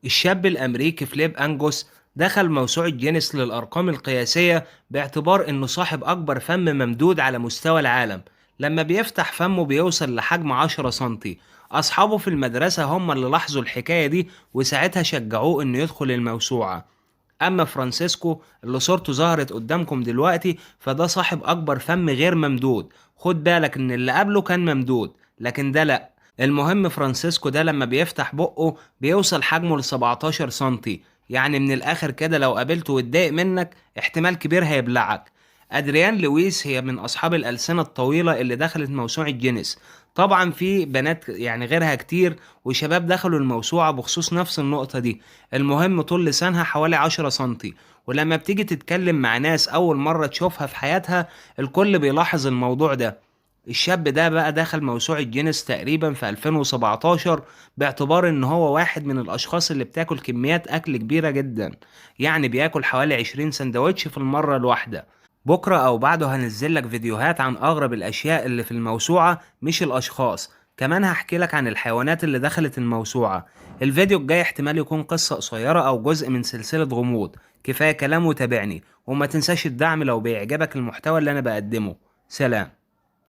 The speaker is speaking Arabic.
الشاب الأمريكي فليب أنجوس دخل موسوعة جينيس للأرقام القياسية باعتبار إنه صاحب أكبر فم ممدود على مستوى العالم. لما بيفتح فمه بيوصل لحجم 10 سنتي. أصحابه في المدرسة هم اللي لاحظوا الحكاية دي وساعتها شجعوه إنه يدخل الموسوعة. أما فرانسيسكو اللي صورته ظهرت قدامكم دلوقتي فده صاحب أكبر فم غير ممدود. خد بالك إن اللي قبله كان ممدود لكن ده لأ. المهم فرانسيسكو ده لما بيفتح بقه بيوصل حجمه ل 17 سنتي. يعني من الآخر كده لو قابلته واتضايق منك احتمال كبير هيبلعك. أدريان لويس هي من أصحاب الألسنة الطويلة اللي دخلت موسوعة جينيس. طبعا في بنات يعني غيرها كتير وشباب دخلوا الموسوعة بخصوص نفس النقطة دي. المهم طول لسانها حوالي 10 سنتي. ولما بتيجي تتكلم مع ناس أول مرة تشوفها في حياتها الكل بيلاحظ الموضوع ده. الشاب ده بقى دخل موسوعة جينيس تقريبا في 2017 باعتبار ان هو واحد من الاشخاص اللي بتاكل كميات اكل كبيرة جدا. يعني بياكل حوالي 20 سندوتش في المرة الواحدة. بكرة او بعده هنزل لك فيديوهات عن اغرب الاشياء اللي في الموسوعة مش الاشخاص. كمان هحكي لك عن الحيوانات اللي دخلت الموسوعة. الفيديو الجاي احتمال يكون قصة قصيرة او جزء من سلسلة غموض. كفاية كلام وتابعني وما تنساش الدعم لو بيعجبك المحتوى اللي انا بقدمه. سلام.